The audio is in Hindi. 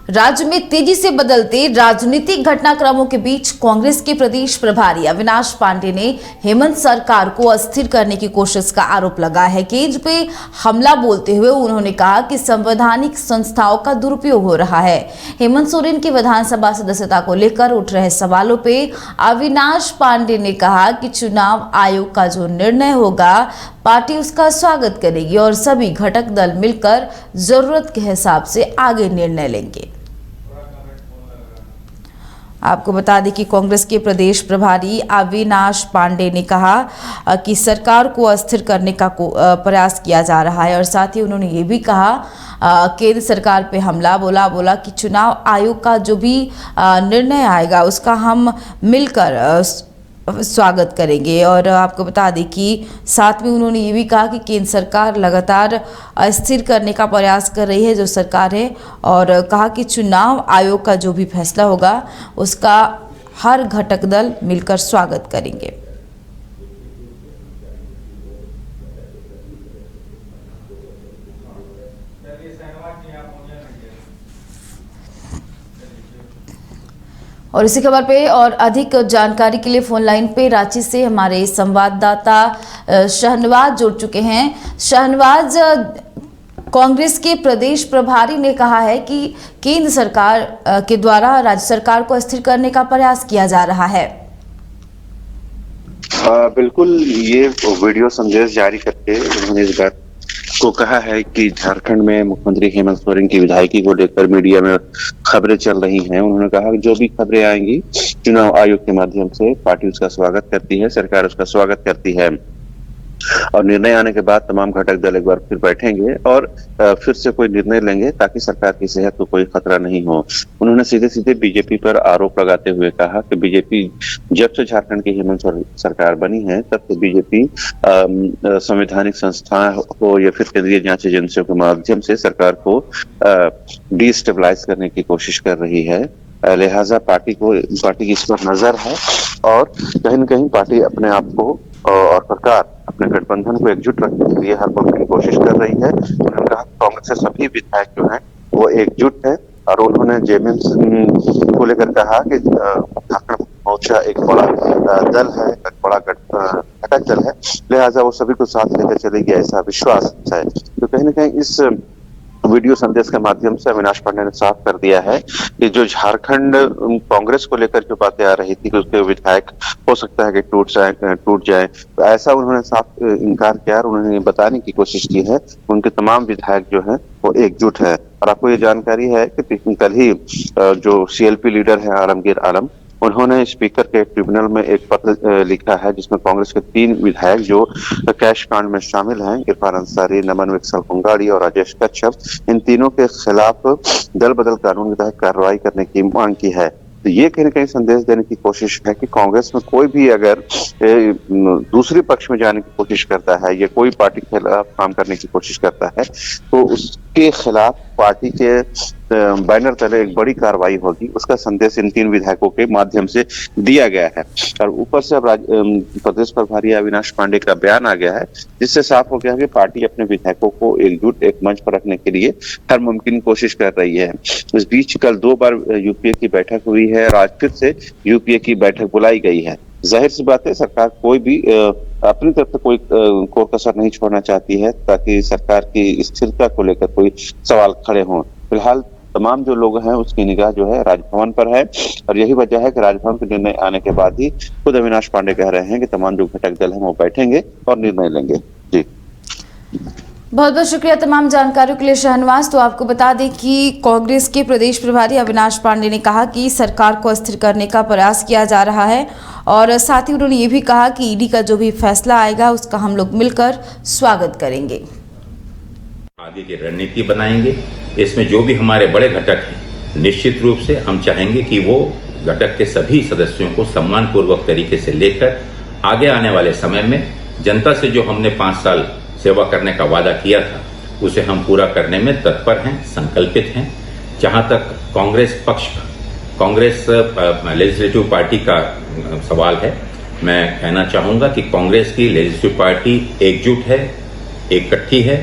राज्य में तेजी से बदलते राजनीतिक घटनाक्रमों के बीच कांग्रेस के प्रदेश प्रभारी अविनाश पांडे ने हेमंत सरकार को अस्थिर करने की कोशिश का आरोप लगाया है। केंद्र पे हमला बोलते हुए उन्होंने कहा कि संवैधानिक संस्थाओं का दुरुपयोग हो रहा है। हेमंत सोरेन की विधानसभा सदस्यता को लेकर उठ रहे सवालों पे अविनाश पांडे ने कहा कि चुनाव आयोग का जो निर्णय होगा पार्टी उसका स्वागत करेगी और सभी घटक दल मिलकर जरूरत के हिसाब से आगे निर्णय लेंगे। आपको बता दें कि कांग्रेस के प्रदेश प्रभारी अविनाश पांडे ने कहा कि सरकार को अस्थिर करने का प्रयास किया जा रहा है और साथ ही उन्होंने ये भी कहा केंद्र सरकार पे हमला बोला कि चुनाव आयोग का जो भी निर्णय आएगा उसका हम मिलकर स्वागत करेंगे। और आपको बता दें कि साथ में उन्होंने ये भी कहा कि केंद्र सरकार लगातार अस्थिर करने का प्रयास कर रही है जो सरकार है, और कहा कि चुनाव आयोग का जो भी फैसला होगा उसका हर घटक दल मिलकर स्वागत करेंगे। और इसी खबर पे और अधिक जानकारी के लिए फोन लाइन पे रांची से हमारे संवाददाता शहनवाज जुड़ चुके हैं। शहनवाज, कांग्रेस के प्रदेश प्रभारी ने कहा है कि केंद्र सरकार के द्वारा राज्य सरकार को अस्थिर करने का प्रयास किया जा रहा है। बिल्कुल, ये वीडियो संदेश जारी करके उन्होंने इस बात को कहा है कि झारखंड में मुख्यमंत्री हेमंत सोरेन की विधायकी को लेकर मीडिया में खबरें चल रही हैं। उन्होंने कहा कि जो भी खबरें आएंगी चुनाव आयोग के माध्यम से पार्टी उसका स्वागत करती है, सरकार उसका स्वागत करती है और निर्णय आने के बाद तमाम घटक दल एक बार फिर बैठेंगे और फिर से कोई निर्णय लेंगे ताकि सरकार की सेहत को कोई खतरा नहीं हो। उन्होंने सीधे सीधे बीजेपी पर आरोप लगाते हुए कहा कि बीजेपी जब से झारखंड की हेमंत सरकार बनी है तब से बीजेपी संवैधानिक संस्था हो या फिर केंद्रीय जांच एजेंसियों के माध्यम से सरकार को डिस्टेबलाइज करने की कोशिश कर रही है। लिहाजा पार्टी की इस पर नजर है और कहीं न कहीं पार्टी अपने आप को और सरकार अपने गठबंधन को एकजुट रखने के लिए हर मुमकिन कोशिश कर रही है। उन्होंने कहा कांग्रेस के सभी विधायक जो हैं वो एकजुट है और उन्होंने जेएमएम को लेकर कहा कि झारखंड मोर्चा एक बड़ा दल है, एक बड़ा घटक दल है, लिहाजा वो सभी को साथ लेकर चलेगी, ऐसा विश्वास है। तो कहीं न कहीं इस वीडियो संदेश के माध्यम से अविनाश पांडे ने साफ कर दिया है कि जो झारखंड कांग्रेस को लेकर जो बातें आ रही थी कि उसके विधायक हो सकता है कि टूट जाए, तो ऐसा उन्होंने साफ इनकार किया और उन्होंने बताने की कोशिश की है उनके तमाम विधायक जो हैं वो एकजुट है। और आपको ये जानकारी है कि कल ही जो सीएलपी लीडर है आलमगीर आलम, उन्होंने स्पीकर के ट्रिब्यूनल में एक पत्र लिखा है जिसमें कांग्रेस के 3 विधायक जो कैश कांड में शामिल हैं, इरफान अंसारी, नमन विकसल कुंगाड़ी और राजेश कच्छप, इन तीनों के खिलाफ दल बदल कानून के तहत कार्रवाई करने की मांग की है। तो ये कहीं न कहीं संदेश देने की कोशिश है कि कांग्रेस में कोई भी अगर दूसरे पक्ष में जाने की कोशिश करता है या कोई पार्टी के खिलाफ काम करने की कोशिश करता है तो उसके खिलाफ पार्टी के बैनर तले एक बड़ी कार्रवाई होगी। उसका संदेश इन 3 विधायकों के माध्यम से दिया गया है और ऊपर से अब प्रदेश प्रभारी अविनाश पांडे का बयान आ गया है जिससे साफ हो गया कि पार्टी अपने विधायकों को एकजुट एक मंच पर रखने के लिए हर मुमकिन कोशिश कर रही है। इस बीच कल 2 बार यूपीए की बैठक हुई है और आज फिर से यूपीए की बैठक बुलाई गई है। जाहिर सी बात है सरकार कोई भी अपनी तरफ से कोई कोई कसर नहीं छोड़ना चाहती है ताकि सरकार की स्थिरता को लेकर कोई सवाल खड़े हों। फिलहाल तमाम जो लोग हैं उसकी निगाह जो है राजभवन पर है और यही वजह है कि राजभवन के निर्णय आने के बाद ही खुद अविनाश पांडे कह रहे हैं कि तमाम जो घटक दल हैं वो बैठेंगे और निर्णय लेंगे। जी, बहुत बहुत शुक्रिया तमाम जानकारियों के लिए शहनवाज। तो आपको बता दें कि कांग्रेस के प्रदेश प्रभारी अविनाश पांडे ने कहा कि सरकार को अस्थिर करने का प्रयास किया जा रहा है और साथ ही उन्होंने ये भी कहा कि ईडी का जो भी फैसला आएगा उसका हम लोग मिलकर स्वागत करेंगे। आगे की रणनीति बनाएंगे। इसमें जो भी हमारे बड़े घटक हैं निश्चित रूप से हम चाहेंगे कि वो घटक के सभी सदस्यों को सम्मानपूर्वक तरीके से लेकर आगे आने वाले समय में जनता से जो हमने 5 साल सेवा करने का वादा किया था उसे हम पूरा करने में तत्पर हैं, संकल्पित हैं। जहां तक कांग्रेस लेजिस्लेटिव पार्टी का सवाल है, मैं कहना चाहूंगा कि कांग्रेस की लेजिस्लेटिव पार्टी एकजुट है, इकट्ठी है